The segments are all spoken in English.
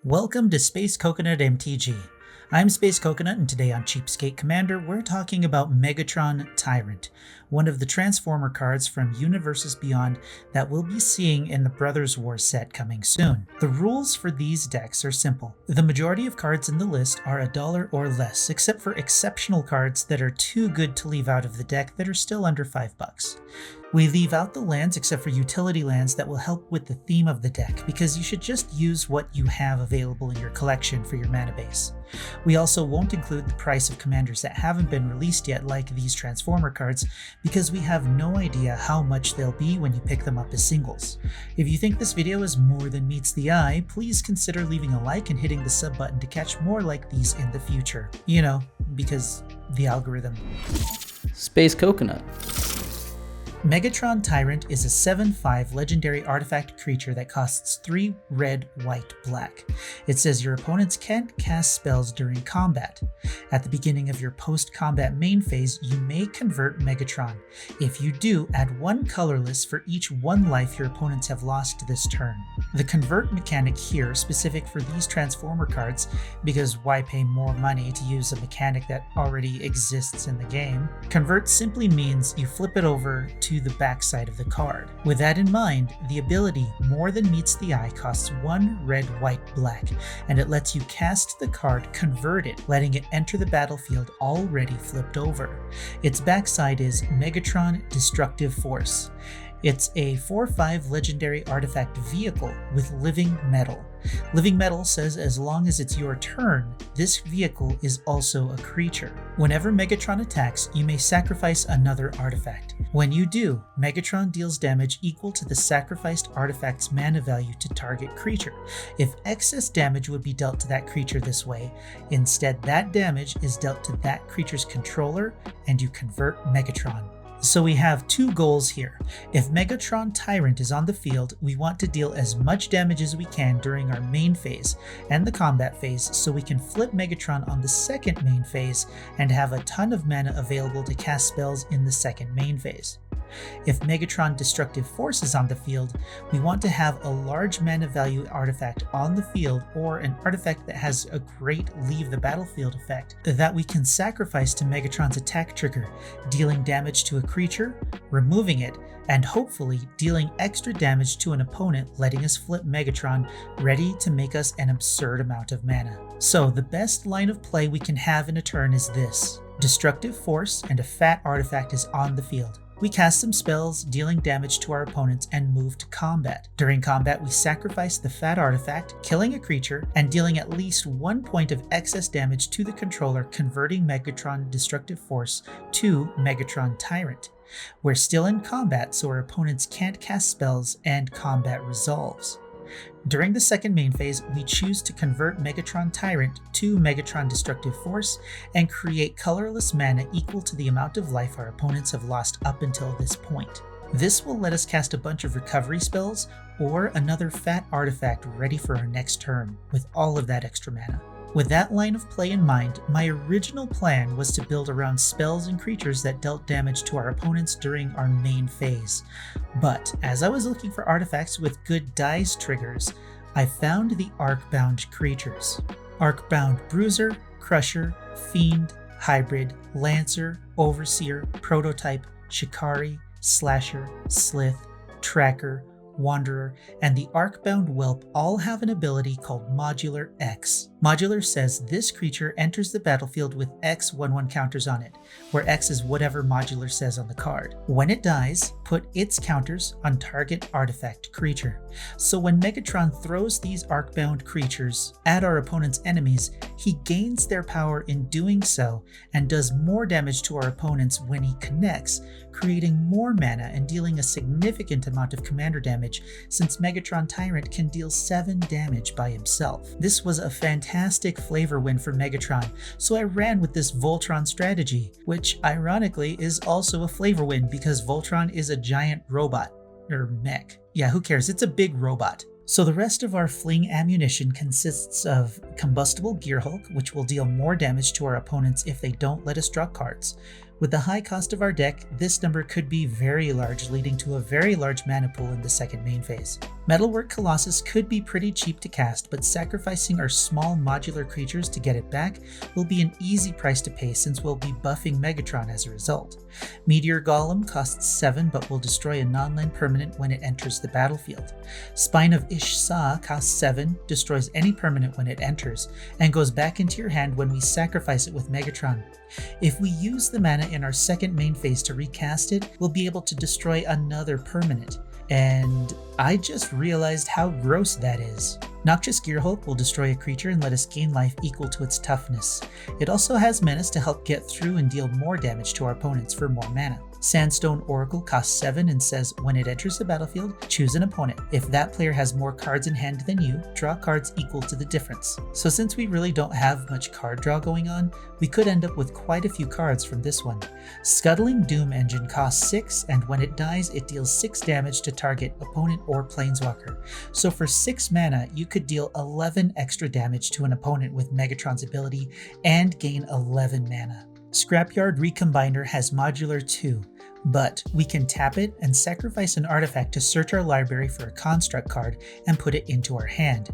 Welcome to Space Coconut MTG. I'm Space Coconut, and today on Cheapskate Commander, we're talking about Megatron Tyrant, one of the Transformer cards from Universes Beyond that we'll be seeing in the Brothers War set coming soon. The rules for these decks are simple. The majority of cards in the list are $1 or less, except for exceptional cards that are too good to leave out of the deck that are still under $5. We leave out the lands except for utility lands that will help with the theme of the deck, because you should just use what you have available in your collection for your mana base. We also won't include the price of commanders that haven't been released yet, like these Transformer cards, because we have no idea how much they'll be when you pick them up as singles. If you think this video is more than meets the eye, please consider leaving a like and hitting the sub button to catch more like these in the future. You know, because the algorithm. Space Coconut. Megatron Tyrant is a 7/5 legendary artifact creature that costs 3 red, white, black. It says your opponents can't cast spells during combat. At the beginning of your post-combat main phase, you may convert Megatron. If you do, add 1 colorless for each 1 life your opponents have lost this turn. The convert mechanic here, specific for these Transformer cards, because why pay more money to use a mechanic that already exists in the game? Convert simply means you flip it over to the backside of the card. With that in mind, the ability More Than Meets the Eye costs 1 red, white, black, and it lets you cast the card converted, letting it enter the battlefield already flipped over. Its backside is Megatron Destructive Force. It's a 4/5 legendary artifact vehicle with Living Metal. Living Metal says as long as it's your turn, this vehicle is also a creature. Whenever Megatron attacks, you may sacrifice another artifact. When you do, Megatron deals damage equal to the sacrificed artifact's mana value to target creature. If excess damage would be dealt to that creature this way, instead that damage is dealt to that creature's controller and you convert Megatron. So we have 2 goals here. If Megatron Tyrant is on the field, we want to deal as much damage as we can during our main phase and the combat phase, so we can flip Megatron on the second main phase and have a ton of mana available to cast spells in the second main phase. If Megatron Destructive Force is on the field, we want to have a large mana value artifact on the field, or an artifact that has a great leave the battlefield effect that we can sacrifice to Megatron's attack trigger, dealing damage to a creature, removing it, and hopefully dealing extra damage to an opponent, letting us flip Megatron, ready to make us an absurd amount of mana. So the best line of play we can have in a turn is this. Destructive Force and a fat artifact is on the field. We cast some spells, dealing damage to our opponents, and move to combat. During combat, we sacrifice the fat artifact, killing a creature, and dealing at least 1 point of excess damage to the controller, converting Megatron Destructive Force to Megatron Tyrant. We're still in combat, so our opponents can't cast spells, and combat resolves. During the second main phase, we choose to convert Megatron Tyrant to Megatron Destructive Force and create colorless mana equal to the amount of life our opponents have lost up until this point. This will let us cast a bunch of recovery spells or another fat artifact ready for our next turn with all of that extra mana. With that line of play in mind, my original plan was to build around spells and creatures that dealt damage to our opponents during our main phase. But as I was looking for artifacts with good dice triggers, I found the Arcbound creatures. Arcbound Bruiser, Crusher, Fiend, Hybrid, Lancer, Overseer, Prototype, Shikari, Slasher, Slith, Tracker, Wanderer, and the Arcbound Whelp all have an ability called Modular X. Modular says this creature enters the battlefield with X 1/1 counters on it, where X is whatever Modular says on the card. When it dies, put its counters on target artifact creature. So when Megatron throws these Arcbound creatures at our opponent's enemies, he gains their power in doing so and does more damage to our opponents when he connects, creating more mana and dealing a significant amount of commander damage, since Megatron Tyrant can deal 7 damage by himself. This was a fantastic flavor win for Megatron, so I ran with this Voltron strategy, which ironically is also a flavor win because Voltron is a giant robot, or mech. Yeah, who cares? It's a big robot. So the rest of our fling ammunition consists of Combustible Gearhulk, which will deal more damage to our opponents if they don't let us draw cards. With the high cost of our deck, this number could be very large, leading to a very large mana pool in the second main phase. Metalwork Colossus could be pretty cheap to cast, but sacrificing our small modular creatures to get it back will be an easy price to pay since we'll be buffing Megatron as a result. Meteor Golem costs 7 but will destroy a non-land permanent when it enters the battlefield. Spine of Ish-Sa costs 7, destroys any permanent when it enters, and goes back into your hand when we sacrifice it with Megatron. If we use the mana in our second main phase to recast it, we'll be able to destroy another permanent. And I just realized how gross that is. Noxious Gearhulk will destroy a creature and let us gain life equal to its toughness. It also has Menace to help get through and deal more damage to our opponents for more mana. Sandstone Oracle costs 7 and says when it enters the battlefield, choose an opponent. If that player has more cards in hand than you, draw cards equal to the difference. So since we really don't have much card draw going on, we could end up with quite a few cards from this one. Scuttling Doom Engine costs 6 and when it dies it deals 6 damage to target opponent or planeswalker. So for 6 mana you could deal 11 extra damage to an opponent with Megatron's ability and gain 11 mana. Scrapyard Recombiner has modular 2. But we can tap it and sacrifice an artifact to search our library for a construct card and put it into our hand.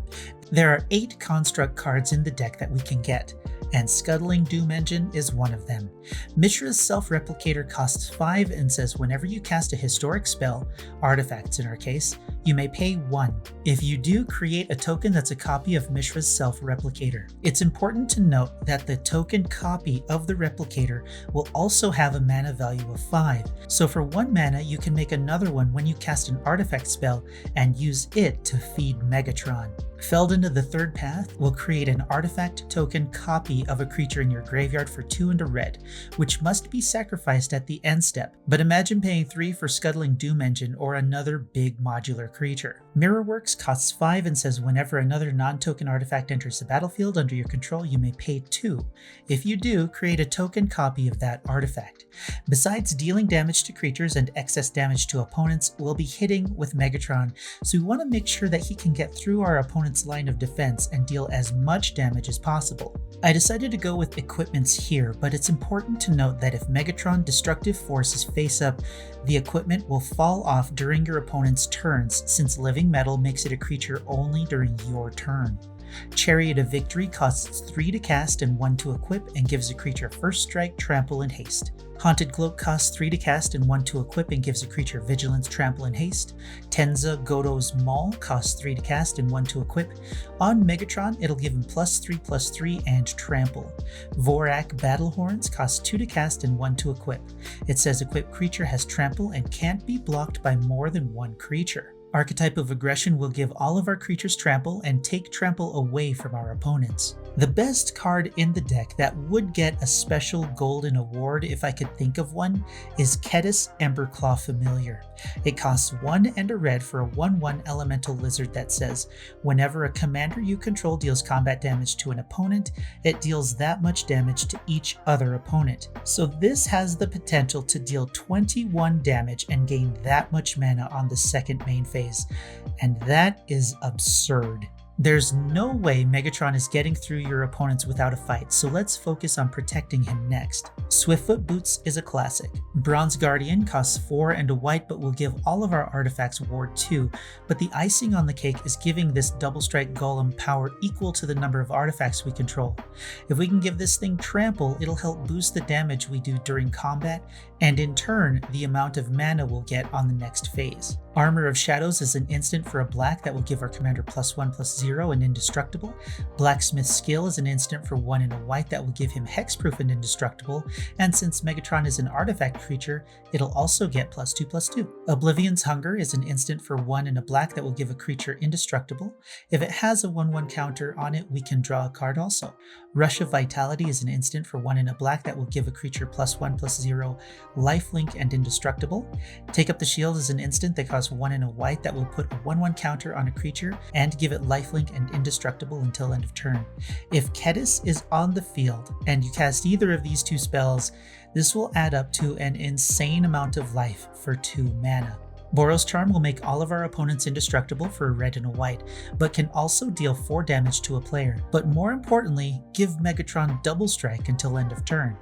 There are 8 construct cards in the deck that we can get, and Scuttling Doom Engine is one of them. Mishra's Self-Replicator costs 5 and says whenever you cast a historic spell, artifacts in our case, you may pay 1. If you do, create a token that's a copy of Mishra's Self-Replicator. It's important to note that the token copy of the replicator will also have a mana value of 5. So for 1 mana, you can make another one when you cast an artifact spell and use it to feed Megatron. Felled into the Third Path will create an artifact token copy of a creature in your graveyard for 2 and a red, which must be sacrificed at the end step. But imagine paying 3 for Scuttling Doom Engine or another big modular creature. Mirrorworks costs 5 and says whenever another non-token artifact enters the battlefield under your control, you may pay 2. If you do, create a token copy of that artifact. Besides dealing damage to creatures and excess damage to opponents, we'll be hitting with Megatron, so we want to make sure that he can get through our opponent's line of defense and deal as much damage as possible. I decided to go with equipments here, but it's important to note that if Megatron Destructive Force is face up, the equipment will fall off during your opponent's turns, since Living Metal makes it a creature only during your turn. Chariot of Victory costs 3 to cast and 1 to equip and gives a creature First Strike, Trample, and Haste. Haunted Cloak costs 3 to cast and 1 to equip and gives a creature Vigilance, Trample, and Haste. Tenza Godo's Maul costs 3 to cast and 1 to equip. On Megatron, it'll give him +3/+3 and Trample. Vorak Battlehorns costs 2 to cast and 1 to equip. It says equipped creature has Trample and can't be blocked by more than 1 creature. Archetype of Aggression will give all of our creatures Trample and take Trample away from our opponents. The best card in the deck that would get a special golden award if I could think of one is Kedis Emberclaw Familiar. It costs 1 and a red for a 1/1 elemental lizard that says, whenever a commander you control deals combat damage to an opponent, it deals that much damage to each other opponent. So this has the potential to deal 21 damage and gain that much mana on the second main phase, and that is absurd. There's no way Megatron is getting through your opponents without a fight, so let's focus on protecting him next. Swiftfoot Boots is a classic. Bronze Guardian costs 4 and a white but will give all of our artifacts Ward 2, but the icing on the cake is giving this Double Strike Golem power equal to the number of artifacts we control. If we can give this thing Trample, it'll help boost the damage we do during combat, and in turn, the amount of mana we'll get on the next phase. Armor of Shadows is an instant for a black that will give our commander +1/+0 and indestructible. Blacksmith's Skill is an instant for 1 and a white that will give him hexproof and indestructible, and since Megatron is an artifact creature, it'll also get +2/+2. Oblivion's Hunger is an instant for 1 and a black that will give a creature indestructible. If it has a 1/1 counter on it, we can draw a card also. Rush of Vitality is an instant for 1 and a black that will give a creature +1/+0, lifelink, and indestructible. Take Up the Shield is an instant that costs 1 and a white that will put a 1/1 counter on a creature and give it lifelink and indestructible until end of turn. If Kedis is on the field and you cast either of these 2 spells, this will add up to an insane amount of life for 2 mana. Boros Charm will make all of our opponents indestructible for a red and a white, but can also deal 4 damage to a player, but more importantly, give Megatron double strike until end of turn.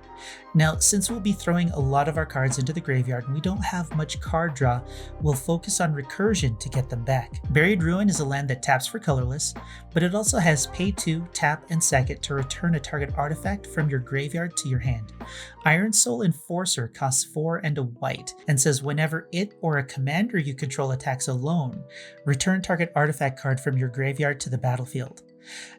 Now, since we'll be throwing a lot of our cards into the graveyard and we don't have much card draw, we'll focus on recursion to get them back. Buried Ruin is a land that taps for colorless, but it also has pay 2, tap, and sack it to return a target artifact from your graveyard to your hand. Iron Soul Enforcer costs 4 and a white, and says whenever it or a commander you control attacks alone, return target artifact card from your graveyard to the battlefield.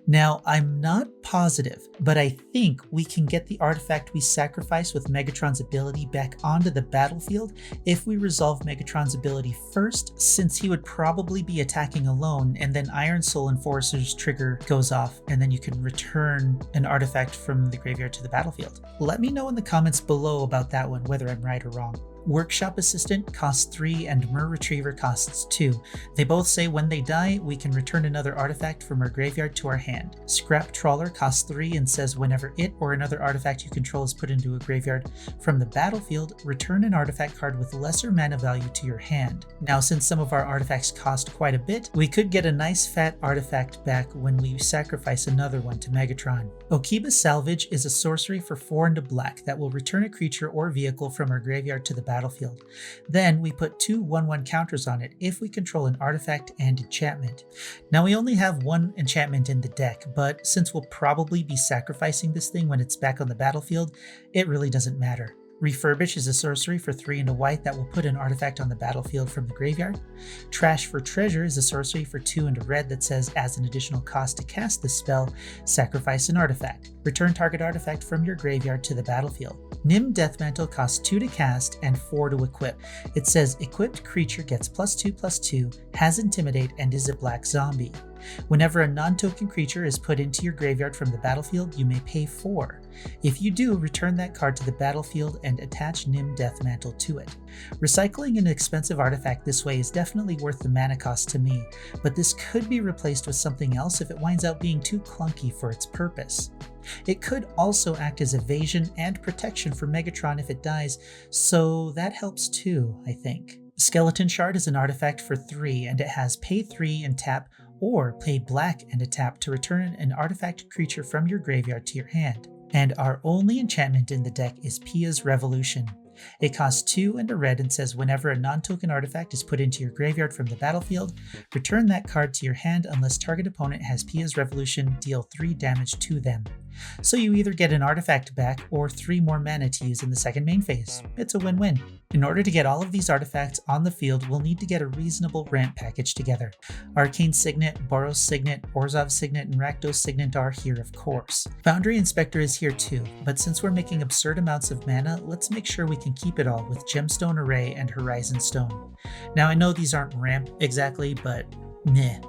Now, I'm not positive, but I think we can get the artifact we sacrificed with Megatron's ability back onto the battlefield if we resolve Megatron's ability first, since he would probably be attacking alone, and then Iron Soul Enforcer's trigger goes off, and then you can return an artifact from the graveyard to the battlefield. Let me know in the comments below about that one, whether I'm right or wrong. Workshop Assistant costs 3 and Mer Retriever costs 2. They both say when they die, we can return another artifact from our graveyard to our hand. Scrap Trawler costs 3 and says whenever it or another artifact you control is put into a graveyard from the battlefield, return an artifact card with lesser mana value to your hand. Now, since some of our artifacts cost quite a bit, we could get a nice fat artifact back when we sacrifice another one to Megatron. Okiba Salvage is a sorcery for 4 and a black that will return a creature or vehicle from our graveyard to the battlefield. Then we put 2 1/1 counters on it if we control an artifact and enchantment. Now, we only have 1 enchantment in the deck, but since we'll probably be sacrificing this thing when it's back on the battlefield, it really doesn't matter. Refurbish is a sorcery for 3 and a white that will put an artifact on the battlefield from the graveyard. Trash for Treasure is a sorcery for 2 and a red that says as an additional cost to cast this spell, sacrifice an artifact. Return target artifact from your graveyard to the battlefield. Nim Deathmantle costs 2 to cast and 4 to equip. It says equipped creature gets +2/+2, has Intimidate, and is a black zombie. Whenever a non-token creature is put into your graveyard from the battlefield, you may pay 4. If you do, return that card to the battlefield and attach Nim Deathmantle to it. Recycling an expensive artifact this way is definitely worth the mana cost to me, but this could be replaced with something else if it winds up being too clunky for its purpose. It could also act as evasion and protection for Megatron if it dies, so that helps too, I think. Skeleton Shard is an artifact for 3 and it has pay 3 and tap, or pay black and a tap to return an artifact creature from your graveyard to your hand. And our only enchantment in the deck is Pia's Revolution. It costs 2 and a red and says whenever a non-token artifact is put into your graveyard from the battlefield, return that card to your hand unless target opponent has Pia's Revolution, deal 3 damage to them. So you either get an artifact back or 3 more mana to use in the second main phase. It's a win-win. In order to get all of these artifacts on the field, we'll need to get a reasonable ramp package together. Arcane Signet, Boros Signet, Orzhov Signet, and Rakdos Signet are here, of course. Foundry Inspector is here too, but since we're making absurd amounts of mana, let's make sure we can keep it all with Gemstone Array and Horizon Stone. Now, I know these aren't ramp exactly, but meh.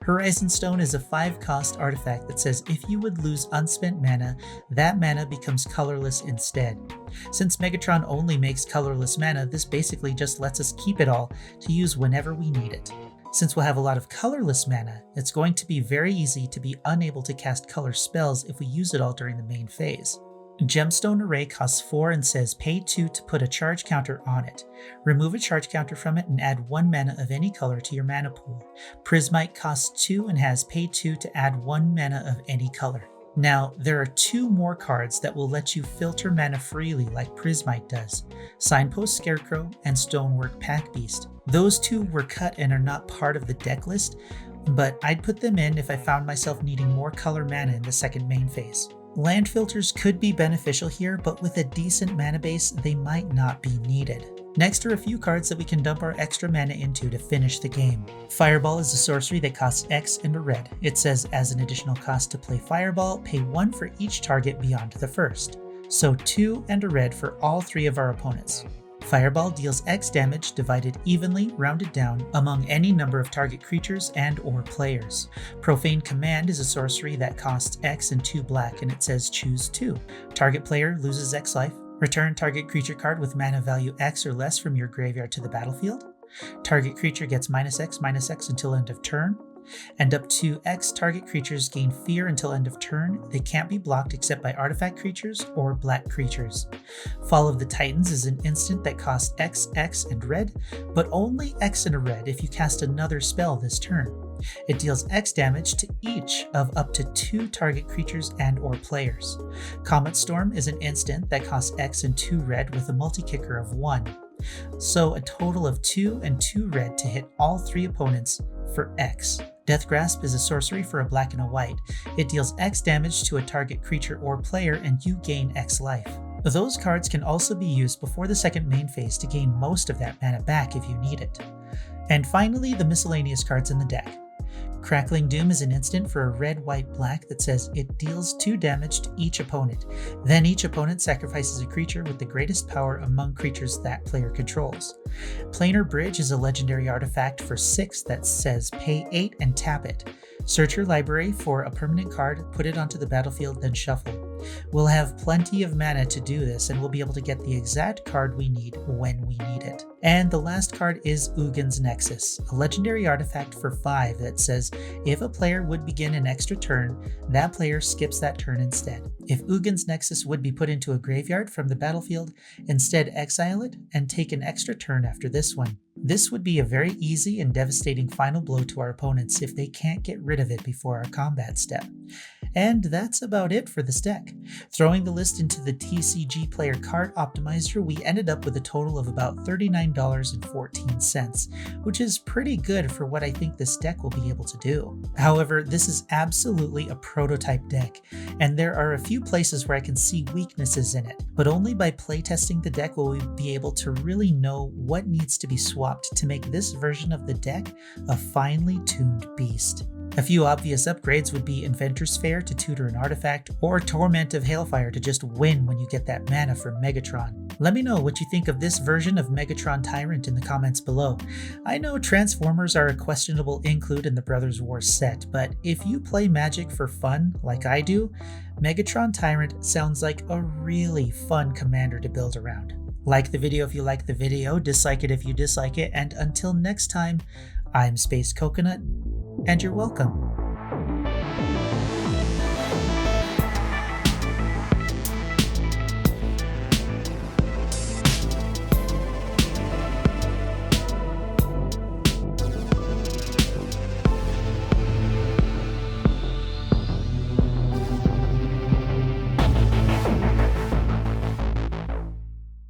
Horizon Stone is a 5-cost artifact that says if you would lose unspent mana, that mana becomes colorless instead. Since Megatron only makes colorless mana, this basically just lets us keep it all to use whenever we need it. Since we'll have a lot of colorless mana, it's going to be very easy to be unable to cast color spells if we use it all during the main phase. Gemstone Array costs 4 and says pay 2 to put a charge counter on it. Remove a charge counter from it and add 1 mana of any color to your mana pool. Prismite costs 2 and has pay 2 to add 1 mana of any color. Now, there are 2 more cards that will let you filter mana freely like Prismite does. Signpost Scarecrow and Stonework Pack Beast. Those 2 were cut and are not part of the deck list, but I'd put them in if I found myself needing more color mana in the second main phase. Land filters could be beneficial here, but with a decent mana base, they might not be needed. Next are a few cards that we can dump our extra mana into to finish the game. Fireball is a sorcery that costs X and a red. It says as an additional cost to play Fireball, pay 1 for each target beyond the first. So 2 and a red for all 3 of our opponents. Fireball deals X damage divided evenly, rounded down, among any number of target creatures and or players. Profane Command is a sorcery that costs X and 2 black and it says choose 2. Target player loses X life. Return target creature card with mana value X or less from your graveyard to the battlefield. Target creature gets -X/-X until end of turn. And up to X target creatures gain fear until end of turn. They can't be blocked except by artifact creatures or black creatures. Fall of the Titans is an instant that costs X, X, and red, but only X and a red if you cast another spell this turn. It deals X damage to each of up to 2 target creatures and or players. Comet Storm is an instant that costs X and 2 red with a multi-kicker of 1. So a total of 2 and 2 red to hit all 3 opponents for X. Death Grasp is a sorcery for a black and a white. It deals X damage to a target creature or player and you gain X life. Those cards can also be used before the second main phase to gain most of that mana back if you need it. And finally, the miscellaneous cards in the deck. Crackling Doom is an instant for a red, white, black that says it deals 2 damage to each opponent. Then each opponent sacrifices a creature with the greatest power among creatures that player controls. Planar Bridge is a legendary artifact for 6 that says pay 8 and tap it. Search your library for a permanent card, put it onto the battlefield, then shuffle. We'll have plenty of mana to do this, and we'll be able to get the exact card we need when we need it. And the last card is Ugin's Nexus, a legendary artifact for 5 that says if a player would begin an extra turn, that player skips that turn instead. If Ugin's Nexus would be put into a graveyard from the battlefield, instead exile it and take an extra turn after this one. This would be a very easy and devastating final blow to our opponents if they can't get rid of it before our combat step. And that's about it for this deck. Throwing the list into the TCG Player Card Optimizer, we ended up with a total of about $39.14, which is pretty good for what I think this deck will be able to do. However, this is absolutely a prototype deck, and there are a few places where I can see weaknesses in it, but only by playtesting the deck will we be able to really know what needs to be swapped to make this version of the deck a finely tuned beast. A few obvious upgrades would be Inventor's Fair to tutor an artifact, or Torment of Hailfire to just win when you get that mana from Megatron. Let me know what you think of this version of Megatron Tyrant in the comments below. I know Transformers are a questionable include in the Brothers War set, but if you play Magic for fun, like I do, Megatron Tyrant sounds like a really fun commander to build around. Like the video if you like the video, dislike it if you dislike it, and until next time, I'm Space Coconut, and you're welcome.